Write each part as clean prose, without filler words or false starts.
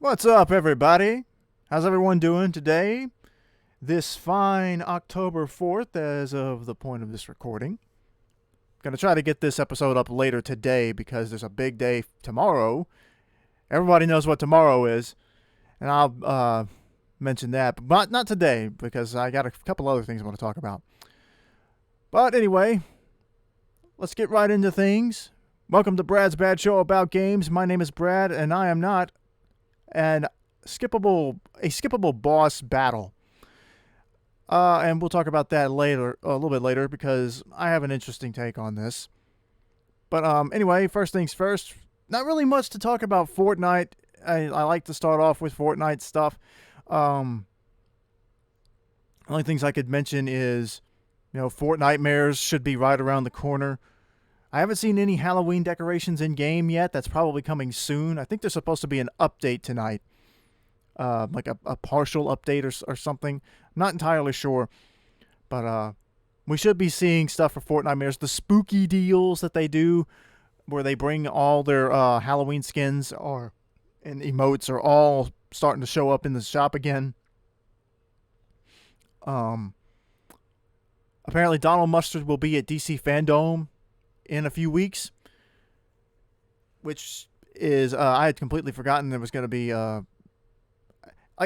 What's up, everybody? How's everyone doing today? This fine October 4th, as of the point of this recording. Gonna try to get this episode up later today because there's a big day tomorrow. Everybody knows what tomorrow is, and I'll mention that, but not today because I got a couple other things I want to talk about. But anyway, let's get right into things. Welcome to Brad's Bad Show about games. My name is Brad, and I am not a skippable boss battle. And we'll talk about that later, a little bit later, because I have an interesting take on this. But anyway, first things first. Not really much to talk about Fortnite. I like to start off with Fortnite stuff. Only things I could mention is, Fortnitemares should be right around the corner. I haven't seen any Halloween decorations in game yet. That's probably coming soon. I think there's supposed to be an update tonight, like a partial update or something. I'm not entirely sure, but we should be seeing stuff for Fortnitemares. The spooky deals that they do, where they bring all their Halloween skins and emotes are all starting to show up in the shop again. Apparently Donald Mustard will be at DC Fandom in a few weeks, which is I had completely forgotten there was going to be I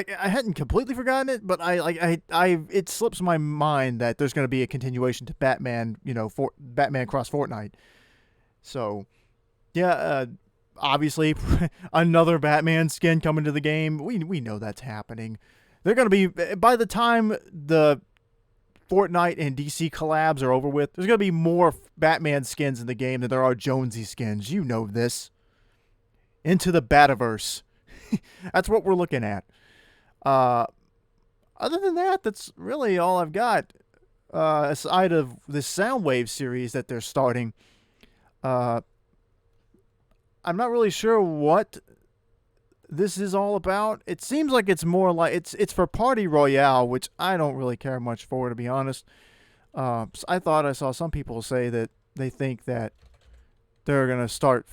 hadn't completely forgotten it, but I it slips my mind that there's going to be a continuation to Batman, Batman Cross Fortnite. So yeah, obviously another Batman skin coming to the game. We know that's happening. They're going to be, by the time the Fortnite and DC collabs are over with, there's going to be more Batman skins in the game than there are Jonesy skins. You know this. Into the Bativerse. That's what we're looking at. Other than that, that's really all I've got. Aside of this Soundwave series that they're starting, I'm not really sure what this is all about. It seems like it's more like it's for Party Royale, which I don't really care much for, to be honest. I thought I saw some people say that they think that they're gonna start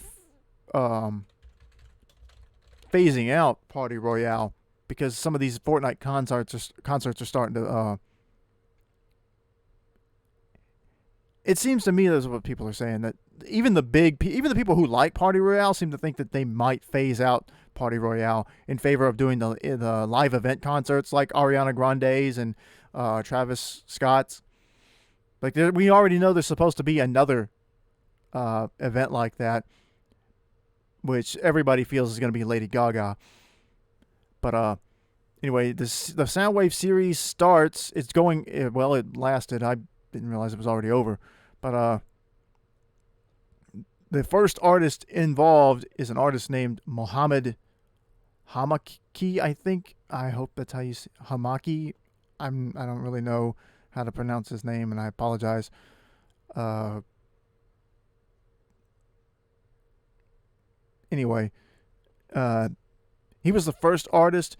phasing out Party Royale because some of these Fortnite concerts are starting to. It seems to me that's what people are saying, that even the people who like Party Royale seem to think that they might phase out Party Royale in favor of doing the live event concerts like Ariana Grande's and Travis Scott's. Like we already know there's supposed to be another event like that, which everybody feels is going to be Lady Gaga. But anyway, the Soundwave series starts. It's going well. It lasted. I didn't realize it was already over. But the first artist involved is an artist named Mohammed Hamaki, I think. I hope that's how you say Hamaki. I don't really know how to pronounce his name, and I apologize. Anyway, he was the first artist.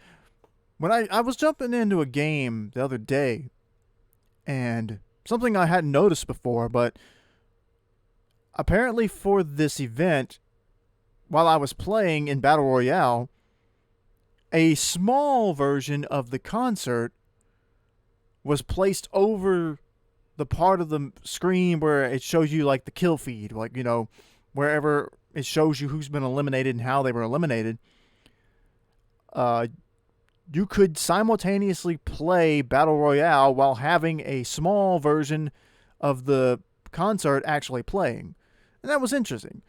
When I was jumping into a game the other day, and something I hadn't noticed before, but apparently for this event, while I was playing in Battle Royale, a small version of the concert was placed over the part of the screen where it shows you like the kill feed, like, wherever it shows you who's been eliminated and how they were eliminated. You could simultaneously play Battle Royale while having a small version of the concert actually playing. And that was interesting.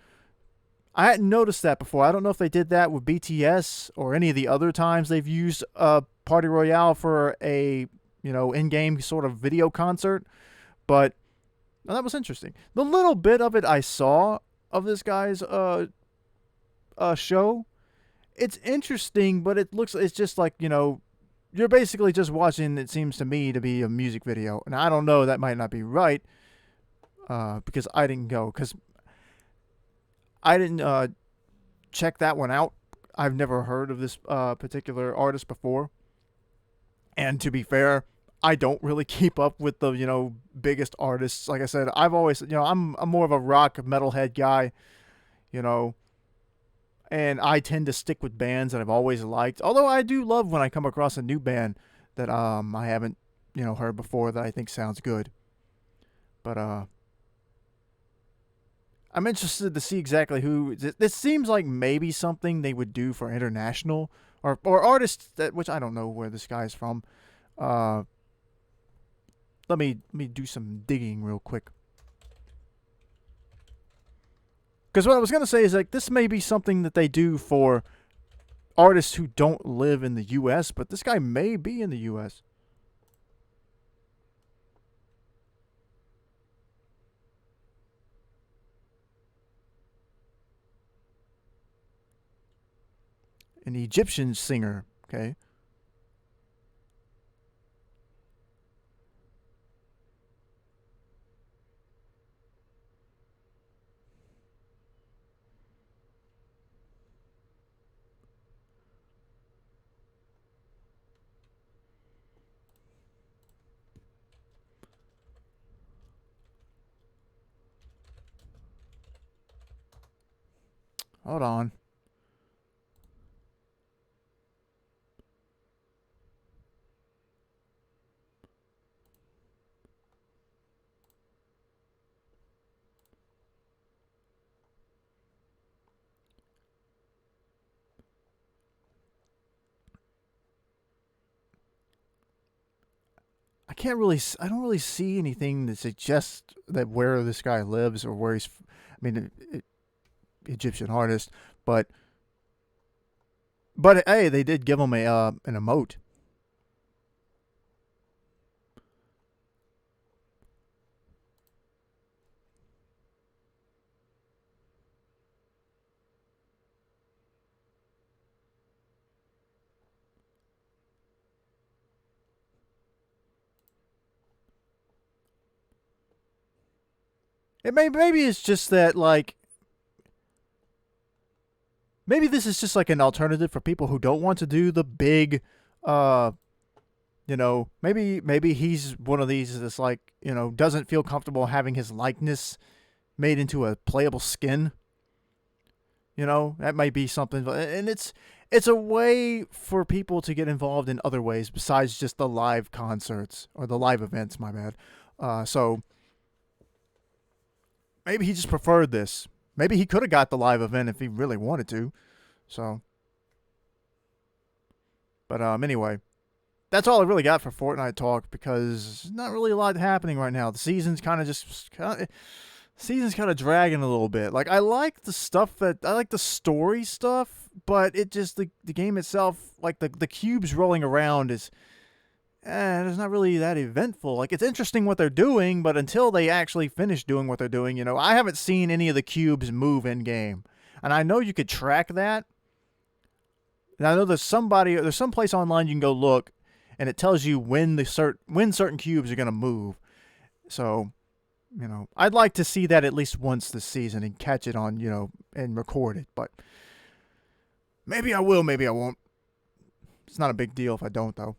I hadn't noticed that before. I don't know if they did that with BTS or any of the other times they've used Party Royale for a, in-game sort of video concert. But that was interesting. The little bit of it I saw of this guy's show, it's interesting, but it's just like, you're basically just watching, it seems to me, to be a music video. And I don't know, that might not be right, because I didn't go, because I didn't check that one out. I've never heard of this particular artist before. And to be fair, I don't really keep up with the, biggest artists. Like I said, I've always, I'm more of a rock metalhead guy, and I tend to stick with bands that I've always liked. Although I do love when I come across a new band that I haven't heard before that I think sounds good. But I'm interested to see exactly who. This seems like maybe something they would do for international or artists that which I don't know where this guy's from. Uh, let me do some digging real quick. Because what I was gonna say is like this may be something that they do for artists who don't live in the U.S., but this guy may be in the U.S. An Egyptian singer. Okay. Hold on. I don't really see anything that suggests that where this guy lives or where he's. I mean, Egyptian artist, but hey, they did give him a an emote. Maybe it's just that like maybe this is just like an alternative for people who don't want to do the big uh maybe he's one of these that's like, doesn't feel comfortable having his likeness made into a playable skin. That might be something, and it's a way for people to get involved in other ways besides just the live concerts or the live events, my bad. So maybe he just preferred this. Maybe he could have got the live event if he really wanted to. So, but anyway, that's all I really got for Fortnite talk because there's not really a lot happening right now. The season's kind of dragging a little bit. Like I like the story stuff, but it just the game itself, like the cubes rolling around is it's not really that eventful. Like it's interesting what they're doing, but until they actually finish doing what they're doing, I haven't seen any of the cubes move in game. And I know you could track that. And I know there's some place online you can go look and it tells you when certain cubes are going to move. So, I'd like to see that at least once this season and catch it on, and record it, but maybe I will, maybe I won't. It's not a big deal if I don't though.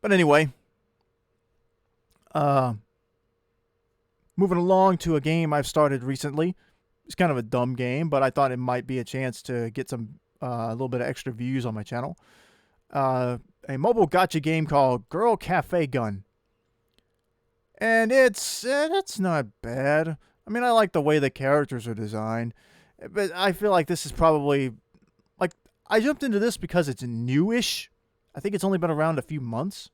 But anyway, moving along to a game I've started recently. It's kind of a dumb game, but I thought it might be a chance to get some a little bit of extra views on my channel. A mobile gacha game called Girl Cafe Gun, and it's not bad. I mean, I like the way the characters are designed, but I feel like this is probably like I jumped into this because it's newish. I think it's only been around a few months.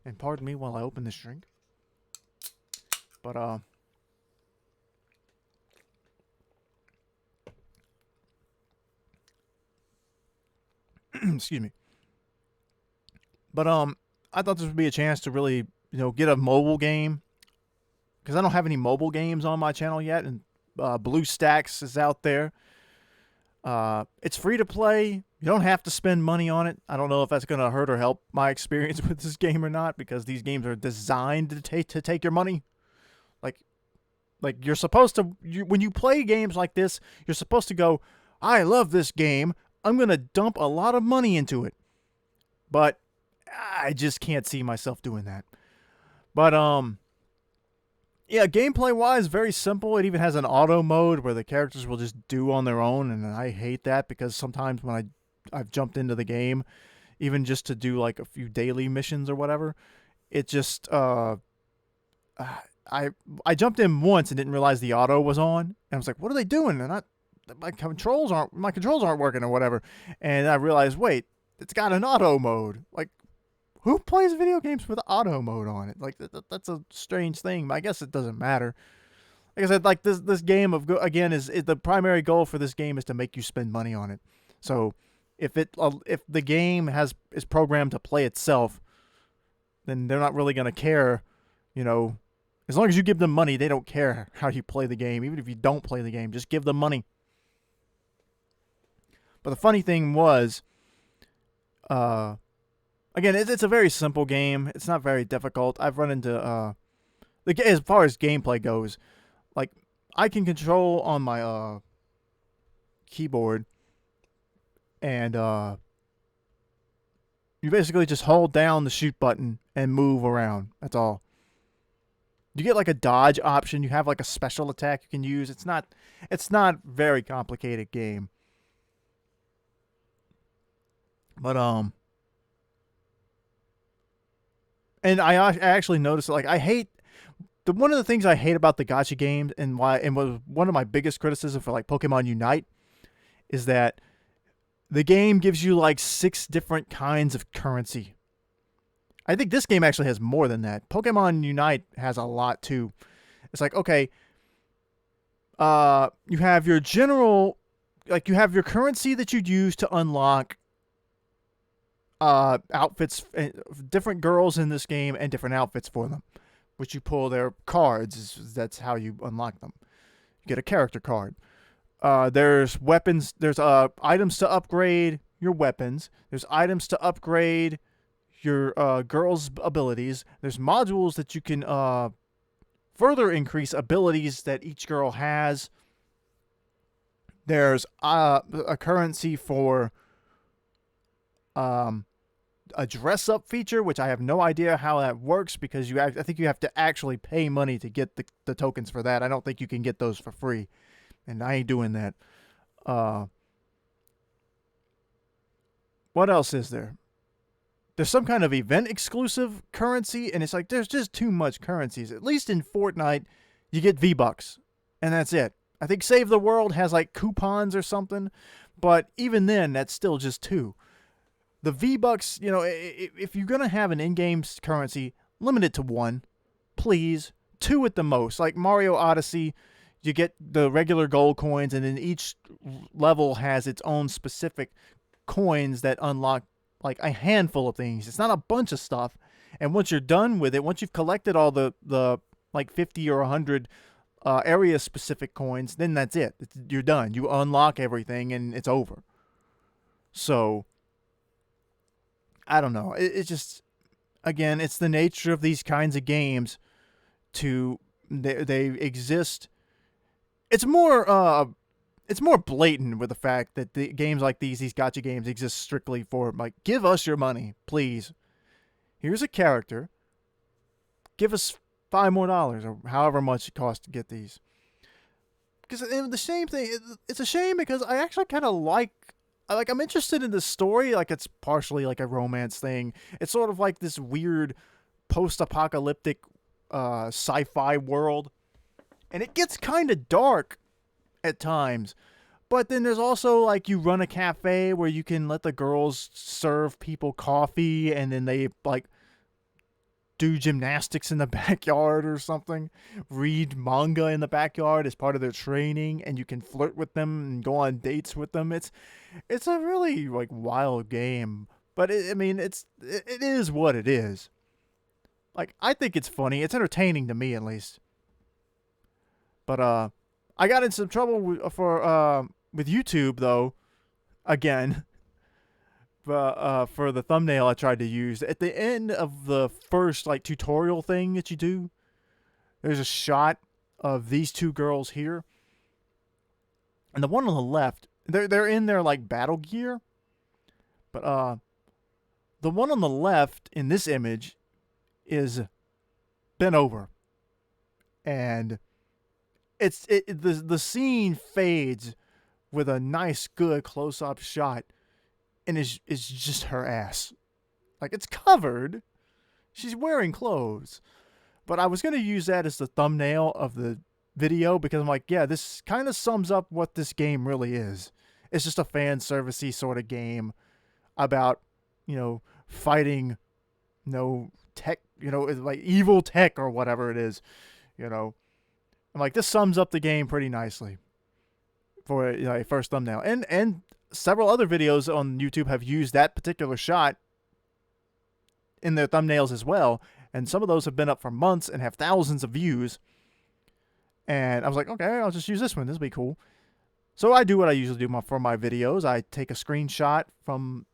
And pardon me while I open this drink. But excuse me. But I thought this would be a chance to really, get a mobile game because I don't have any mobile games on my channel yet, and BlueStacks is out there. It's free to play. You don't have to spend money on it. I don't know if that's going to hurt or help my experience with this game or not, because these games are designed to take your money. Like you're supposed to, when you play games like this, you're supposed to go, I love this game. I'm going to dump a lot of money into it. But I just can't see myself doing that. But Yeah, gameplay wise, very simple. It even has an auto mode where the characters will just do on their own, and I hate that because sometimes when I've jumped into the game, even just to do like a few daily missions or whatever, it just I I jumped in once and didn't realize the auto was on, and I was like, "What are they doing?" And my controls aren't working or whatever, and I realized, wait, it's got an auto mode. Like, who plays video games with auto mode on it? Like that's a strange thing. But I guess it doesn't matter. Like I said, like this game of again is the primary goal for this game is to make you spend money on it. So if the game is programmed to play itself, then they're not really gonna care, you know. As long as you give them money, they don't care how you play the game. Even if you don't play the game, just give them money. But the funny thing was, again, it's a very simple game. It's not very difficult. I've run into as far as gameplay goes, like I can control on my keyboard, and you basically just hold down the shoot button and move around. That's all. You get like a dodge option. You have like a special attack you can use. It's not very complicated game. But and I actually noticed like I hate one of the things I hate about the gacha games, and was one of my biggest criticisms for like Pokemon Unite, is that the game gives you like 6 different kinds of currency. I think this game actually has more than that. Pokemon Unite has a lot too. It's like, okay, you have your general, like you have your currency that you'd use to unlock outfits, different girls in this game and different outfits for them, which you pull their cards. That's how you unlock them. You get a character card. There's weapons. There's items to upgrade your weapons. There's items to upgrade your girl's abilities. There's modules that you can further increase abilities that each girl has. There's a currency for a dress up feature, which I have no idea how that works because I think you have to actually pay money to get the tokens for that. I don't think you can get those for free, and I ain't doing that. What else is there? There's some kind of event exclusive currency, and it's like there's just too much currencies. At least in Fortnite, you get V-Bucks, and that's it. I think Save the World has like coupons or something, but even then, that's still just 2. The V-Bucks, if you're going to have an in-game currency, limit it to 1, please. 2 at the most. Like Mario Odyssey, you get the regular gold coins, and then each level has its own specific coins that unlock like a handful of things. It's not a bunch of stuff. And once you're done with it, once you've collected all the like 50 or 100 area specific coins, then that's it. You're done. You unlock everything and it's over. So I don't know. It's just, again, it's the nature of these kinds of games they exist. It's more blatant with the fact that the games like these gacha games exist strictly for like, give us your money, please. Here's a character. Give us $5 more or however much it costs to get these. Because the same thing, it's a shame because I actually kind of I'm interested in the story. Like it's partially like a romance thing. It's sort of like this weird post-apocalyptic sci-fi world, and it gets kind of dark at times. But then there's also like you run a cafe where you can let the girls serve people coffee, and then they like do gymnastics in the backyard or something, read manga in the backyard as part of their training, and you can flirt with them and go on dates with them. It's a really like wild game, but it is what it is. Like I think it's funny. It's entertaining to me at least. But I got in some trouble with YouTube though, again. For the thumbnail I tried to use, at the end of the first like tutorial thing that you do, there's a shot of these 2 girls here, and the one on the left, they're in their like battle gear, but the one on the left in this image is bent over, and the scene fades with a nice, good close-up shot, and it's just her ass. Like, it's covered. She's wearing clothes. But I was going to use that as the thumbnail of the video because I'm like, yeah, this kind of sums up what this game really is. It's just a fan servicey sort of game about, fighting, tech, like evil tech or whatever it is, I'm like, this sums up the game pretty nicely for a first thumbnail. And several other videos on YouTube have used that particular shot in their thumbnails as well. And some of those have been up for months and have thousands of views. And I was like, okay, I'll just use this one. This will be cool. So I do what I usually do for my videos. I take a screenshot from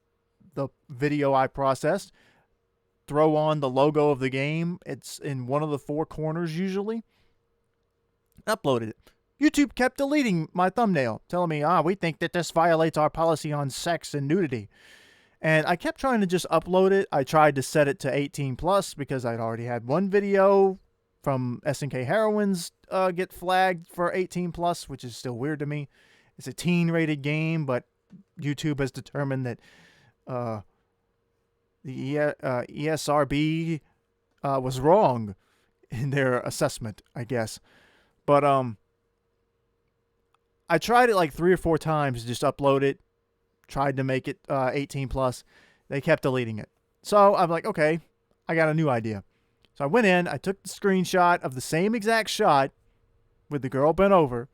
the video I processed, throw on the logo of the game. It's in one of the four corners usually. Uploaded it. YouTube kept deleting my thumbnail, telling me, we think that this violates our policy on sex and nudity. And I kept trying to just upload it. I tried to set it to 18 plus because I'd already had one video from SNK Heroines get flagged for 18 plus, which is still weird to me. It's a teen rated game, but YouTube has determined that the ESRB was wrong in their assessment, I guess. But I tried it like 3 or 4 times to just upload it. Tried to make it 18 plus. They kept deleting it. So I'm like, okay, I got a new idea. So I went in, I took the screenshot of the same exact shot with the girl bent over,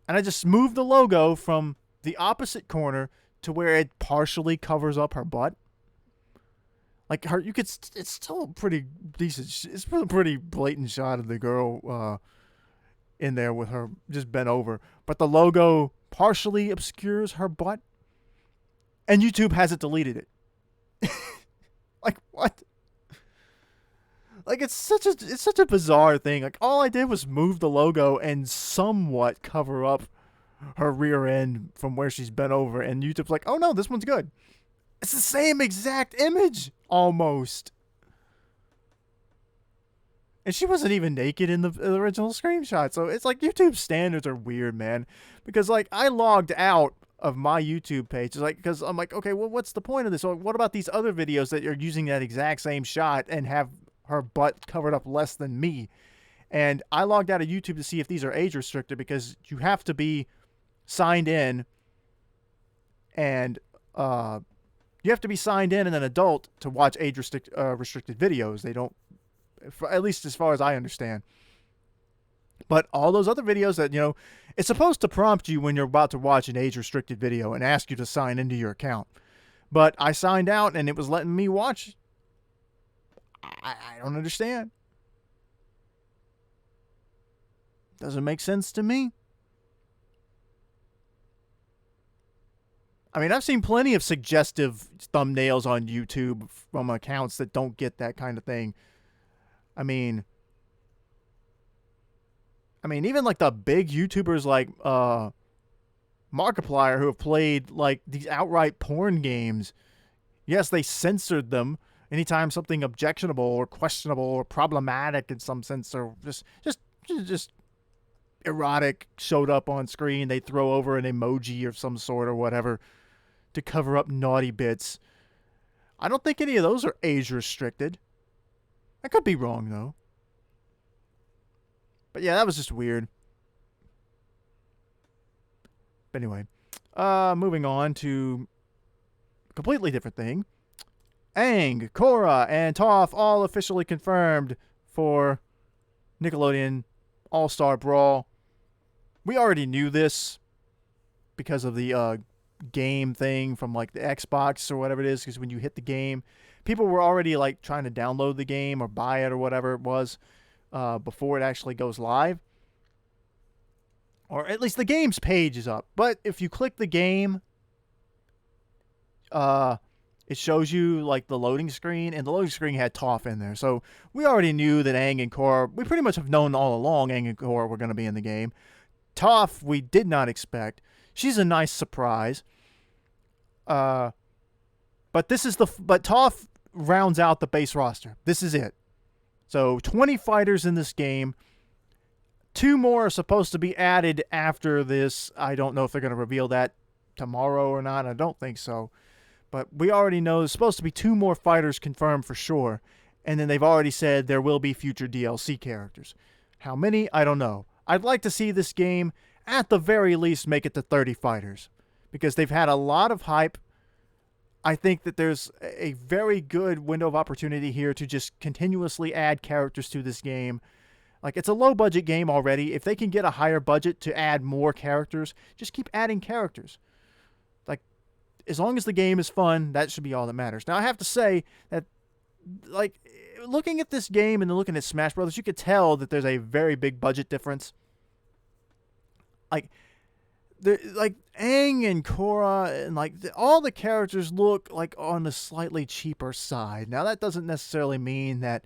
and I just moved the logo from the opposite corner to where it partially covers up her butt. Like it's still a pretty decent, it's a pretty blatant shot of the girl in there with her just bent over. But the logo partially obscures her butt. And YouTube hasn't deleted it. Like, what? Like, it's such a bizarre thing. Like, all I did was move the logo and somewhat cover up her rear end from where she's bent over. And YouTube's like, oh no, this one's good. It's the same exact image, almost. And she wasn't even naked in the original screenshot. So it's like YouTube standards are weird, man. Because, like, I logged out of my YouTube page, like, because I'm like, okay, well, what's the point of this? Or what about these other videos that are using that exact same shot and have her butt covered up less than me? And I logged out of YouTube to see if these are age restricted because you have to be signed in, and you have to be signed in and an adult to watch age restricted videos. They don't, at least as far as I understand. But all those other videos that, it's supposed to prompt you when you're about to watch an age-restricted video and ask you to sign into your account. But I signed out and it was letting me watch. I don't understand. Doesn't make sense to me. I mean, I've seen plenty of suggestive thumbnails on YouTube from accounts that don't get that kind of thing. I mean, even like the big YouTubers like Markiplier who have played like these outright porn games, yes, they censored them anytime something objectionable or questionable or problematic in some sense or just erotic showed up on screen. They throw over an emoji of some sort or whatever to cover up naughty bits. I don't think any of those are age restricted. I could be wrong though. But yeah, that was just weird. But anyway, moving on to a completely different thing. Aang, Korra, and Toph all officially confirmed for Nickelodeon All-Star Brawl. We already knew this because of the game thing from like the Xbox or whatever it is, because when you hit the game, people were already like trying to download the game or buy it or whatever it was before it actually goes live. Or at least the game's page is up. But if you click the game, it shows you like the loading screen, and the loading screen had Toph in there. So we already knew that Aang and Korra, we pretty much have known all along Aang and Korra were going to be in the game. Toph, we did not expect. She's a nice surprise. But Toph rounds out the base roster. This is it. So 20 fighters in this game. 2 more are supposed to be added after this. I don't know if they're going to reveal that tomorrow or not. I don't think so. But we already know there's supposed to be 2 more fighters confirmed for sure. And then they've already said there will be future DLC characters. How many? I don't know. I'd like to see this game, at the very least, make it to 30 fighters. Because they've had a lot of hype. I think that there's a very good window of opportunity here to just continuously add characters to this game. Like, it's a low-budget game already. If they can get a higher budget to add more characters, just keep adding characters. Like, as long as the game is fun, that should be all that matters. Now, I have to say that, like, looking at this game and then looking at Smash Brothers, you could tell that there's a very big budget difference. Like Aang and Korra and all the characters look like on the slightly cheaper side. Now that doesn't necessarily mean that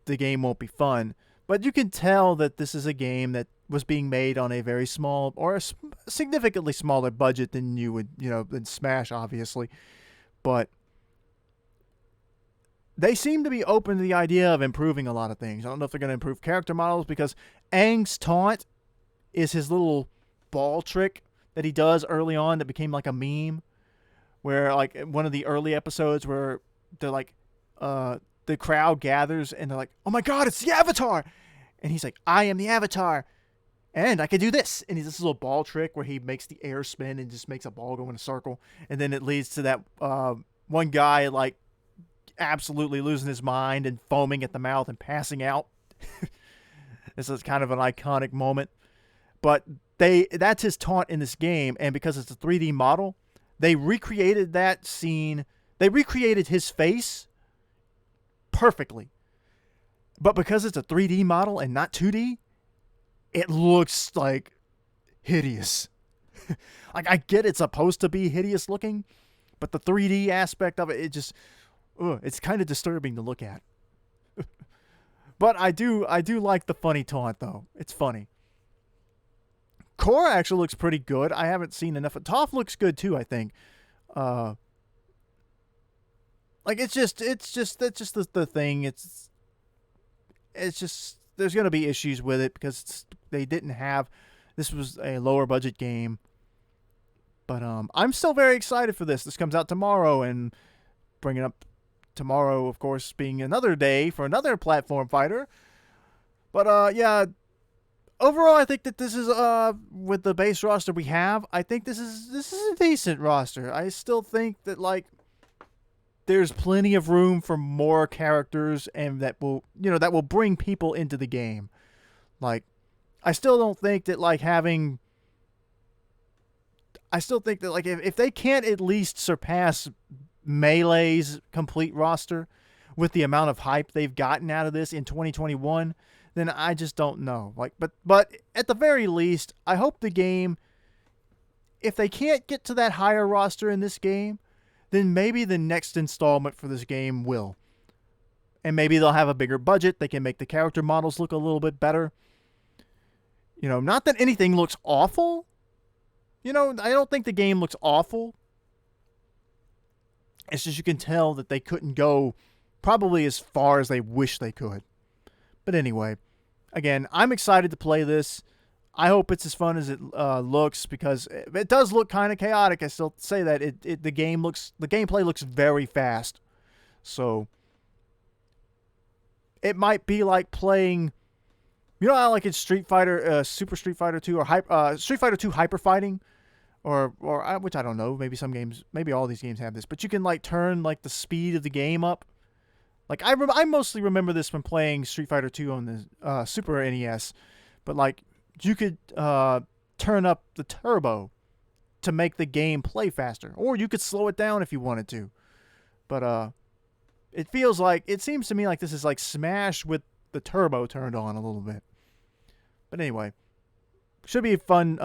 the game won't be fun, but you can tell that this is a game that was being made on a very small or a significantly smaller budget than you would, than Smash, obviously. But they seem to be open to the idea of improving a lot of things. I don't know if they're going to improve character models, because Aang's taunt is his little ball trick that he does early on that became like a meme, where like one of the early episodes where they're like the crowd gathers and they're like, oh my god, it's the Avatar, and he's like, I am the Avatar and I can do this, and he's this little ball trick where he makes the air spin and just makes a ball go in a circle, and then it leads to that one guy like absolutely losing his mind and foaming at the mouth and passing out. This is kind of an iconic moment. But that's his taunt in this game, and because it's a 3D model, they recreated that scene. They recreated his face perfectly. But because it's a 3D model and not 2D, it looks like hideous. Like, I get it's supposed to be hideous looking, but the 3D aspect of it just, it's kind of disturbing to look at. But I do like the funny taunt, though. It's funny. Korra actually looks pretty good. I haven't seen enough. Toph looks good too, I think. Like, it's just the thing. It's just, there's going to be issues with it because they didn't have, this was a lower budget game. But I'm still very excited for this. This comes out tomorrow, and bringing up tomorrow, of course, being another day for another platform fighter. But yeah, overall, I think that this is, with the base roster we have, I think this is a decent roster. I still think that, like, there's plenty of room for more characters, and that will bring people into the game. Like, I still don't think that, like, if they can't at least surpass Melee's complete roster with the amount of hype they've gotten out of this in 2021, then I just don't know. Like, but at the very least, I hope the game, if they can't get to that higher roster in this game, then maybe the next installment for this game will. And maybe they'll have a bigger budget. They can make the character models look a little bit better. Not that anything looks awful. I don't think the game looks awful. It's just you can tell that they couldn't go probably as far as they wish they could. But anyway, again, I'm excited to play this. I hope it's as fun as it looks, because it does look kind of chaotic. I still say that the gameplay looks very fast. So it might be like playing, how like in Street Fighter, Super Street Fighter 2 or Street Fighter 2 Hyper Fighting, or which I don't know. Maybe some games, maybe all these games have this, but you can like turn like the speed of the game up. Like, I mostly remember this from playing Street Fighter 2 on the Super NES, but like you could turn up the turbo to make the game play faster, or you could slow it down if you wanted to. But it seems to me like this is like Smash with the turbo turned on a little bit. But anyway, should be a fun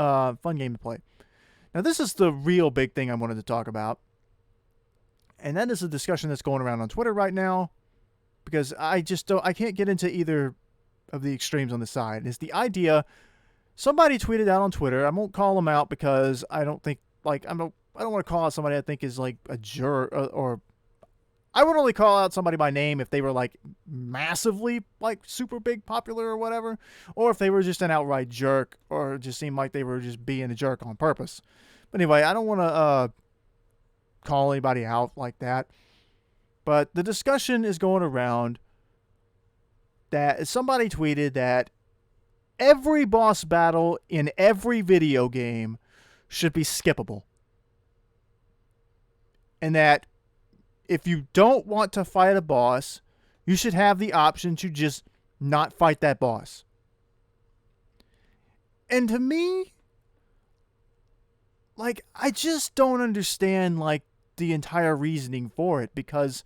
game to play. Now, this is the real big thing I wanted to talk about, and that is a discussion that's going around on Twitter right now, because I can't get into either of the extremes on the side. It's the idea, somebody tweeted out on Twitter, I won't call them out because I don't think, like, I don't want to call out somebody I think is like a jerk, or I would only call out somebody by name if they were like massively like super big popular or whatever, or if they were just an outright jerk or just seemed like they were just being a jerk on purpose. But anyway, I don't want to call anybody out like that. But the discussion is going around that somebody tweeted that every boss battle in every video game should be skippable. And that if you don't want to fight a boss, you should have the option to just not fight that boss. And to me, like, I just don't understand, like, the entire reasoning for it, because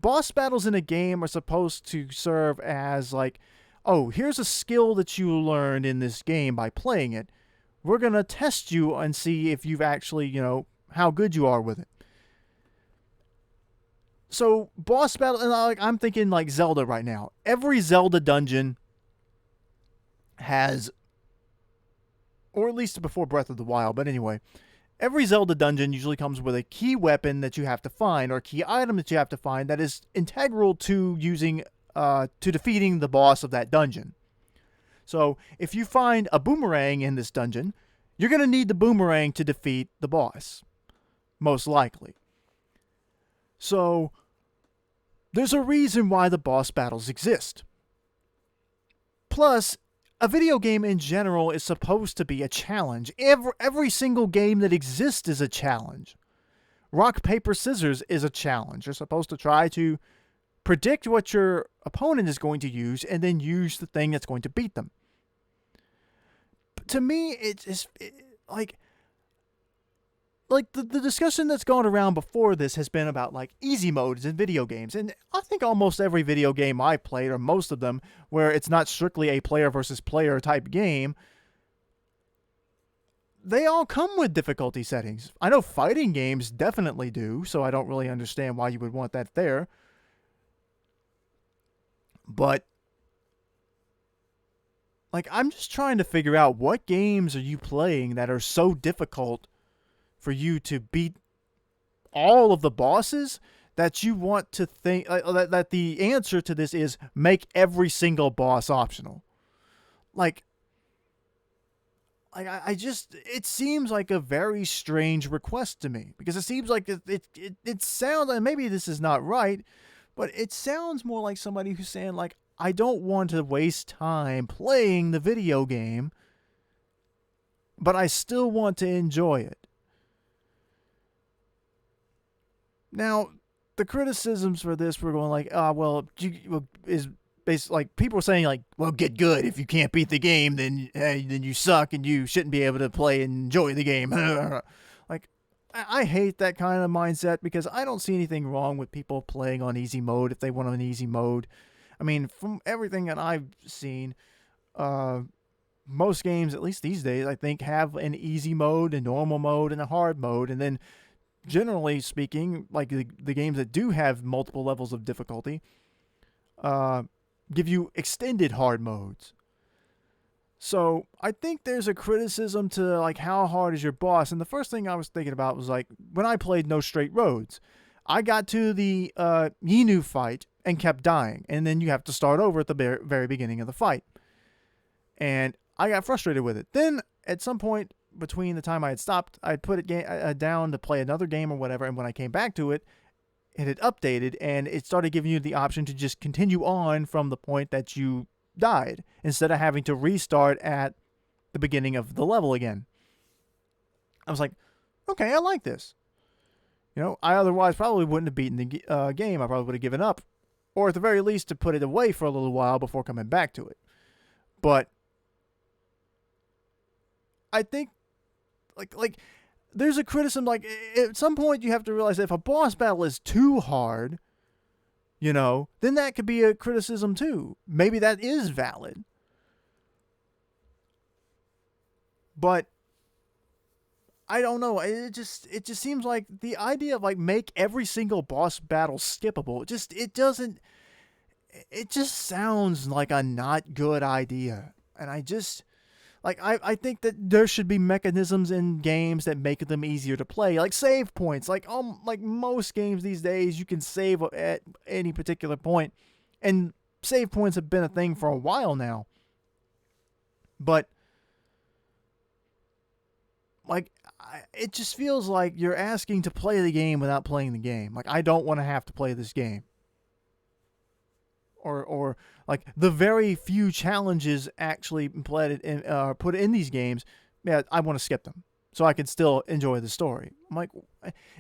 boss battles in a game are supposed to serve as, like, oh, here's a skill that you learned in this game by playing it. We're going to test you and see if you've actually, how good you are with it. So, boss battle, and I'm thinking like Zelda right now. Every Zelda dungeon has, or at least before Breath of the Wild, but anyway, every Zelda dungeon usually comes with a key weapon that you have to find, or a key item that you have to find that is integral to defeating the boss of that dungeon. So, if you find a boomerang in this dungeon, you're going to need the boomerang to defeat the boss, most likely. So, there's a reason why the boss battles exist. Plus, a video game in general is supposed to be a challenge. Every single game that exists is a challenge. Rock, paper, scissors is a challenge. You're supposed to try to predict what your opponent is going to use and then use the thing that's going to beat them. But to me, it's like the discussion that's gone around before this has been about like easy modes in video games. And I think almost every video game I played, or most of them, where it's not strictly a player versus player type game, they all come with difficulty settings. I know fighting games definitely do, so I don't really understand why you would want that there. But like, I'm just trying to figure out what games are you playing that are so difficult for you to beat all of the bosses that you want to think that the answer to this is make every single boss optional. I just, it seems like a very strange request to me, because it seems like it sounds, and maybe this is not right, but it sounds more like somebody who's saying like, I don't want to waste time playing the video game, but I still want to enjoy it. Now, the criticisms for this were going like, is basically like people were saying like, well, get good. If you can't beat the game, then you suck and you shouldn't be able to play and enjoy the game. Like, I hate that kind of mindset, because I don't see anything wrong with people playing on easy mode if they want an easy mode. I mean, from everything that I've seen, most games, at least these days, I think, have an easy mode, a normal mode, and a hard mode, and then generally speaking, like the games that do have multiple levels of difficulty, give you extended hard modes. So I think there's a criticism to like, how hard is your boss? And the first thing I was thinking about was like, when I played No Straight Roads, I got to the Yinu fight and kept dying, and then you have to start over at the very beginning of the fight. And I got frustrated with it. Then at some point between the time I had stopped, I'd put it down to play another game or whatever, and when I came back to it, it had updated, and it started giving you the option to just continue on from the point that you died, instead of having to restart at the beginning of the level again. I was like, okay, I like this. I otherwise probably wouldn't have beaten the game. I probably would have given up, or at the very least to put it away for a little while before coming back to it. But I think like there's a criticism, like at some point you have to realize that if a boss battle is too hard, then that could be a criticism too. Maybe that is valid. But I don't know. It just seems like the idea of like make every single boss battle skippable, it just sounds like a not good idea. And I just Like I think that there should be mechanisms in games that make them easier to play, like save points. Like most games these days, you can save at any particular point, and save points have been a thing for a while now. But like it just feels like you're asking to play the game without playing the game. Like I don't want to have to play this game. Or like the very few challenges actually put in these games, yeah, I want to skip them so I can still enjoy the story. I'm like,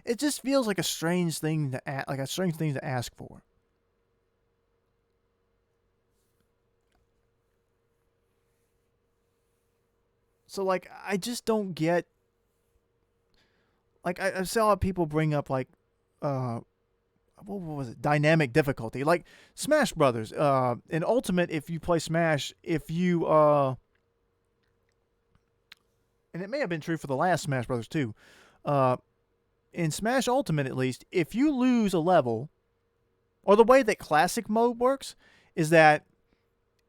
it just feels like a strange thing to ask for. So like, I just don't get. Like I saw people bring up like, what was it? Dynamic difficulty, like Smash Brothers. In Ultimate, if you play Smash, if you and it may have been true for the last Smash Brothers too. In Smash Ultimate, at least, if you lose a level, or the way that Classic mode works, is that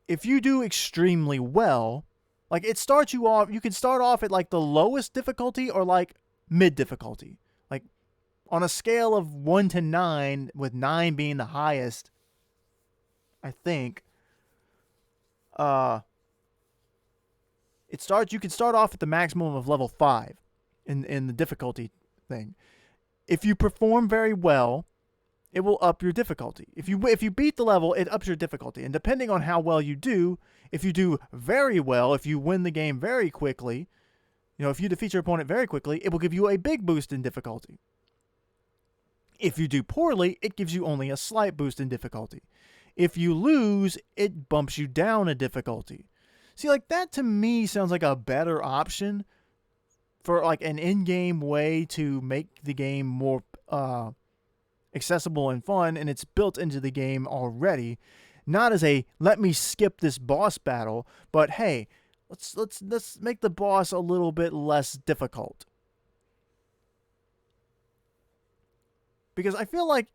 if you do extremely well, like it starts you off, you can start off at like the lowest difficulty or like mid difficulty. Like on a scale of 1 to 9, with 9 being the highest, I think, you can start off at the maximum of level 5 in the difficulty thing. If you perform very well, it will up your difficulty. If you beat the level, it ups your difficulty. And depending on how well you do, if you do very well, if you win the game very quickly, if you defeat your opponent very quickly, it will give you a big boost in difficulty. If you do poorly, it gives you only a slight boost in difficulty. If you lose, it bumps you down a difficulty. See, like that to me sounds like a better option for like an in-game way to make the game more accessible and fun, and it's built into the game already. Not as a let me skip this boss battle, but hey, let's make the boss a little bit less difficult. Because I feel like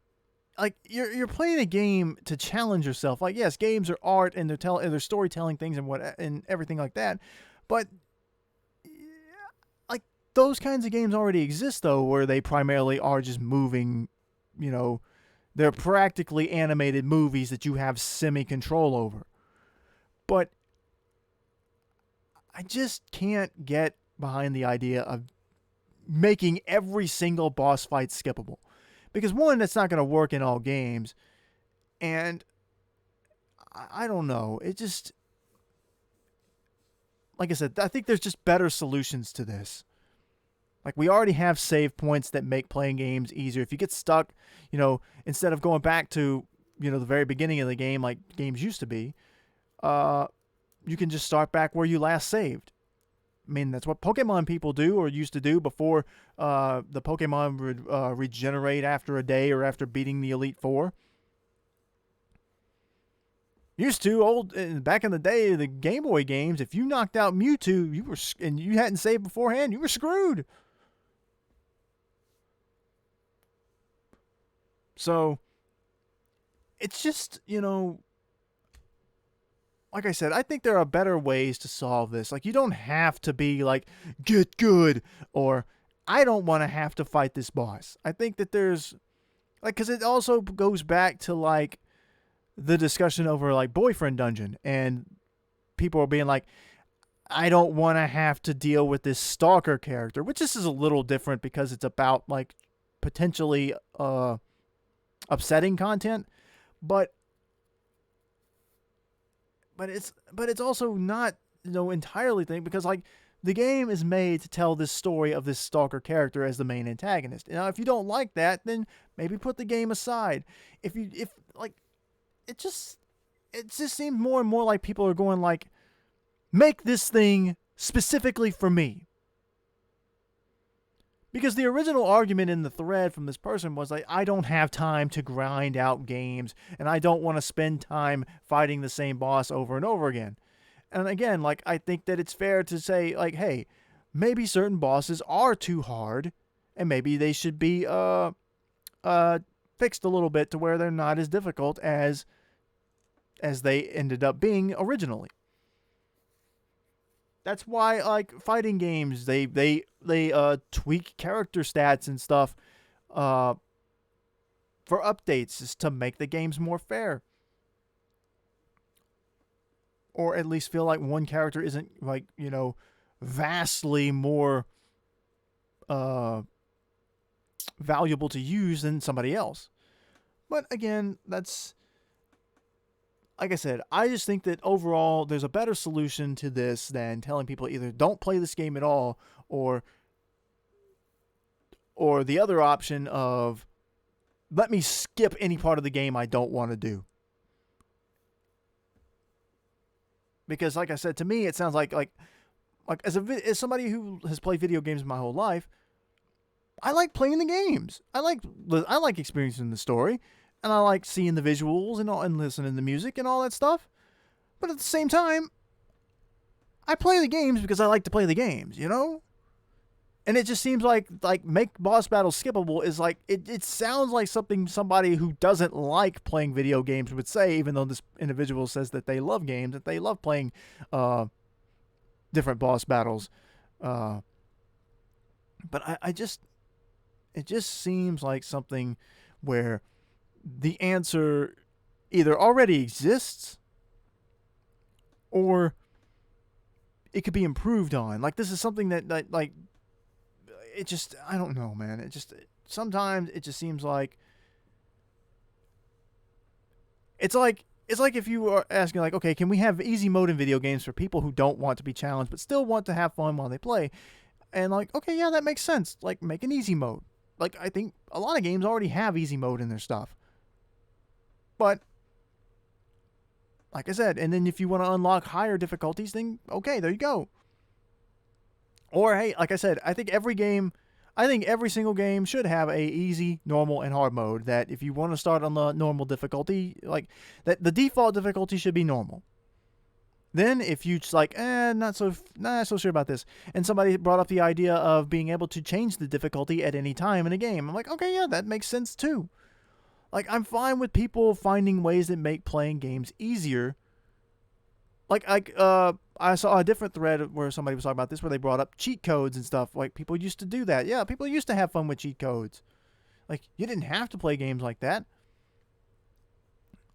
you're playing a game to challenge yourself. Like yes, games are art and they're storytelling things and everything like that, but like those kinds of games already exist though, where they primarily are just moving. They're practically animated movies that you have semi-control over. But I just can't get behind the idea of making every single boss fight skippable. Because one, that's not going to work in all games. And I don't know. It just, like I said, I think there's just better solutions to this. Like we already have save points that make playing games easier. If you get stuck, instead of going back to, the very beginning of the game like games used to be, you can just start back where you last saved. I mean, that's what Pokemon people do or used to do before the Pokemon would regenerate after a day or after beating the Elite Four. Used to, back in the day, the Game Boy games, if you knocked out Mewtwo, and you hadn't saved beforehand, you were screwed. So, it's just, like I said, I think there are better ways to solve this. Like, you don't have to be like, get good, or I don't want to have to fight this boss. I think that there's, like, because it also goes back to, like, the discussion over, like, Boyfriend Dungeon, and people are being like, I don't want to have to deal with this stalker character, which this is a little different because it's about, like, potentially upsetting content, but it's also not entirely thing, because like the game is made to tell this story of this stalker character as the main antagonist. Now if you don't like that, then maybe put the game aside. If like it just seems more and more like people are going like, make this thing specifically for me. Because the original argument in the thread from this person was like, I don't have time to grind out games, and I don't want to spend time fighting the same boss over and over again. And again, like, I think that it's fair to say, like, hey, maybe certain bosses are too hard, and maybe they should be fixed a little bit to where they're not as difficult as they ended up being originally. That's why like fighting games, they tweak character stats and stuff uh for updates is to make the games more fair, or at least feel like one character isn't like, vastly more uh valuable to use than somebody else. But again, that's like I said, I just think that overall there's a better solution to this than telling people either don't play this game at all, or the other option of let me skip any part of the game I don't want to do. Because like I said, to me it sounds like as somebody who has played video games my whole life, I like playing the games. I like experiencing the story, and I like seeing the visuals and listening to the music and all that stuff. But at the same time, I play the games because I like to play the games, And it just seems like make boss battles skippable is like it sounds like something somebody who doesn't like playing video games would say, even though this individual says that they love games, that they love playing different boss battles. But I just it just seems like something where the answer either already exists or it could be improved on. Like this is something that like it just I don't know, man. It just sometimes it just seems like it's like if you are asking like, okay, can we have easy mode in video games for people who don't want to be challenged but still want to have fun while they play? And like, okay, yeah, that makes sense. Like make an easy mode. Like I think a lot of games already have easy mode in their stuff. But like I said, and then if you want to unlock higher difficulties, then okay, there you go. Or hey, like I said, I think every single game should have a easy, normal, and hard mode. That if you want to start on the normal difficulty, like that, the default difficulty should be normal. Then if you just like, not so sure about this, and somebody brought up the idea of being able to change the difficulty at any time in a game, I'm like, okay, yeah, that makes sense too. Like I'm fine with people finding ways that make playing games easier. I saw a different thread where somebody was talking about this, where they brought up cheat codes and stuff. Like people used to do that. Yeah, people used to have fun with cheat codes. Like you didn't have to play games like that.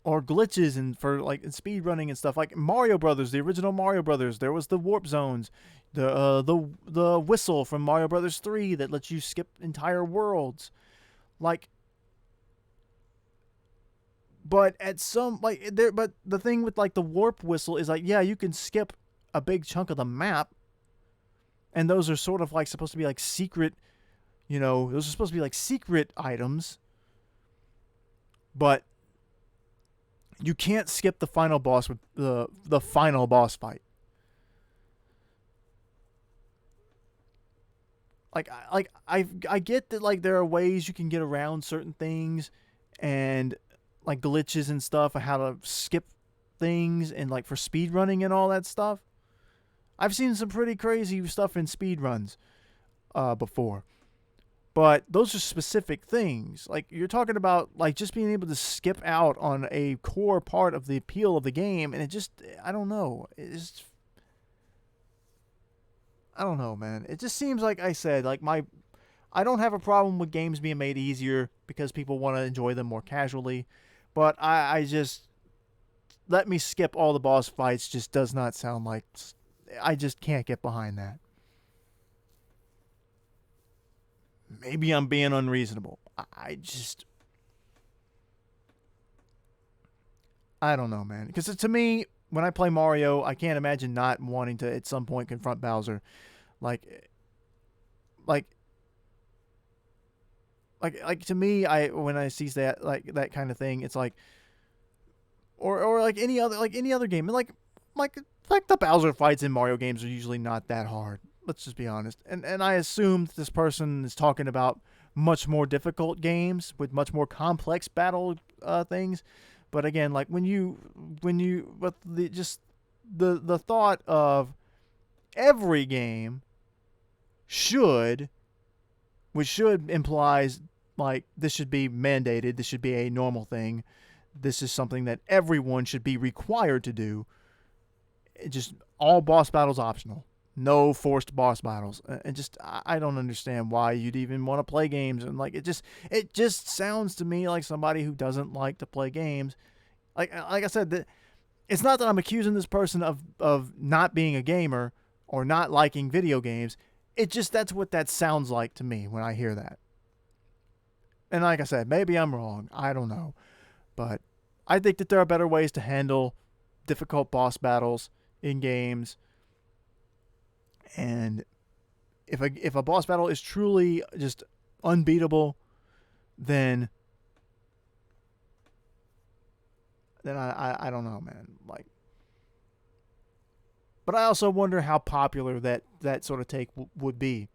Or glitches and for like speed running and stuff. Like Mario Brothers, the original Mario Brothers, there was the warp zones, the whistle from Mario Brothers 3 that lets you skip entire worlds. Like but at some like there but the thing with like the warp whistle is like, yeah, you can skip a big chunk of the map, and those are sort of like supposed to be like secret, those are supposed to be like secret items, but you can't skip the final boss with the final boss fight. I get that like there are ways you can get around certain things and like glitches and stuff, and how to skip things and like for speed running and all that stuff. I've seen some pretty crazy stuff in speed runs before. But those are specific things. Like you're talking about like just being able to skip out on a core part of the appeal of the game, and it just I don't know. I don't know, man. It just seems like I said, like I don't have a problem with games being made easier because people want to enjoy them more casually, but I just let me skip all the boss fights just does not sound like I just can't get behind that. Maybe I'm being unreasonable. I don't know, man. Because to me, when I play Mario, I can't imagine not wanting to at some point confront Bowser. Like, like, like to me, when I see that that kind of thing, it's like, or like any other game, like the Bowser fights in Mario games are usually not that hard. Let's just be honest. And I assume that this person is talking about much more difficult games with much more complex battle things. But again, like but the thought of every game which should implies like this should be mandated, this should be a normal thing, this is something that everyone should be required to do. It just all boss battles optional. no forced boss battles. And just I don't understand why you'd even want to play games. And like it just sounds to me like somebody who doesn't like to play games. Like I said, it's not that I'm accusing this person of not being a gamer or not liking video games. It just, that's what that sounds like to me when I hear that. And like I said, maybe I'm wrong. I don't know. But I think that there are better ways to handle difficult boss battles in games. And if a boss battle is truly just unbeatable, then I don't know, man. Like, but I also wonder how popular that sort of take would be.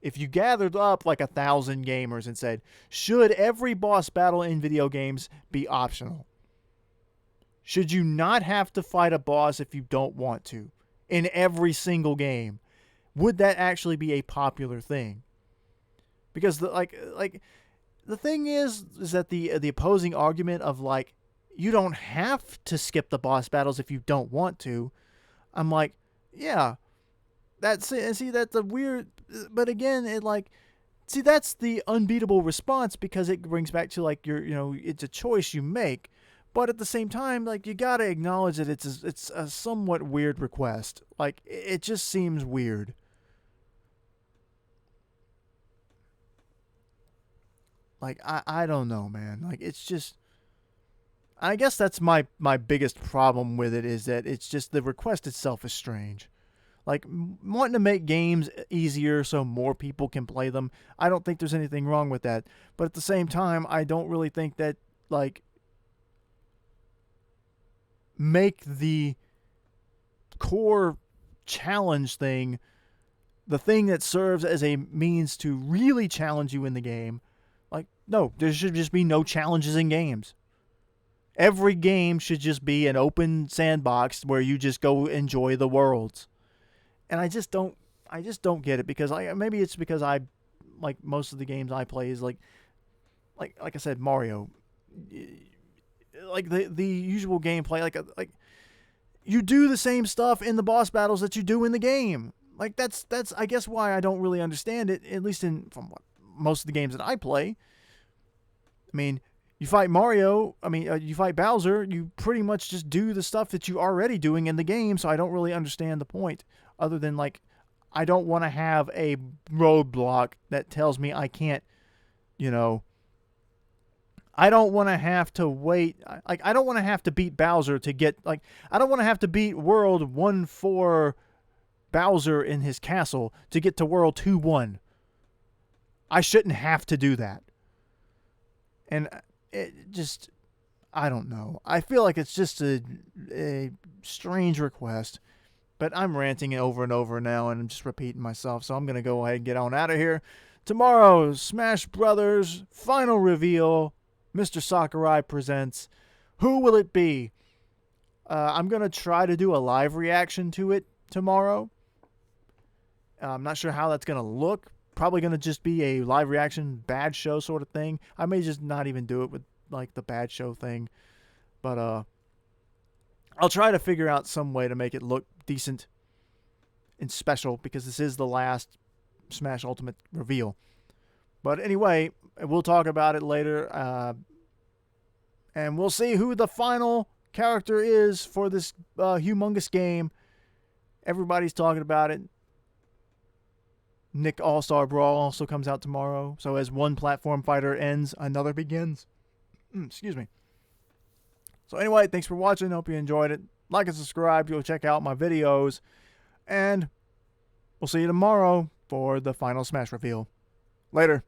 If you gathered up like 1,000 gamers and said, should every boss battle in video games be optional? Should you not have to fight a boss if you don't want to in every single game? Would that actually be a popular thing? Because the thing is that the opposing argument of like, you don't have to skip the boss battles if you don't want to. I'm like, yeah, that's a weird, but again, that's the unbeatable response, because it brings back to like it's a choice you make, but at the same time, like, you gotta acknowledge that it's a somewhat weird request. Like, it just seems weird. Like, I don't know, man. Like, it's just, I guess that's my biggest problem with it, is that it's just the request itself is strange. Like, wanting to make games easier so more people can play them, I don't think there's anything wrong with that. But at the same time, I don't really think that, like, make the core challenge thing the thing that serves as a means to really challenge you in the game. Like, no, there should just be no challenges in games. Every game should just be an open sandbox where you just go enjoy the worlds. And I just don't get it, because maybe it's because I, like, most of the games I play is like I said, Mario, like the usual gameplay, like you do the same stuff in the boss battles that you do in the game. Like, that's I guess why I don't really understand it, at least from what most of the games that I play. I mean, you fight Mario, you fight Bowser, you pretty much just do the stuff that you're already doing in the game, so I don't really understand the point, other than, like, I don't want to have a roadblock that tells me I can't, I don't want to have to wait, like, I don't want to have to beat Bowser to get, like, I don't want to have to beat World 1-4 Bowser in his castle to get to World 2-1. I shouldn't have to do that. And it just, I don't know. I feel like it's just a strange request. But I'm ranting over and over now, and I'm just repeating myself. So I'm going to go ahead and get on out of here. Tomorrow, Smash Brothers final reveal. Mr. Sakurai presents. Who will it be? I'm going to try to do a live reaction to it tomorrow. I'm not sure how that's going to look. Probably going to just be a live reaction, bad show sort of thing. I may just not even do it with, like, the bad show thing. But I'll try to figure out some way to make it look decent and special, because this is the last Smash Ultimate reveal. But anyway, we'll talk about it later. And we'll see who the final character is for this humongous game. Everybody's talking about it. Nick All-Star Brawl also comes out tomorrow. So as one platform fighter ends, another begins. Excuse me. So anyway, thanks for watching. Hope you enjoyed it. Like and subscribe. You'll check out my videos. And we'll see you tomorrow for the final Smash reveal. Later.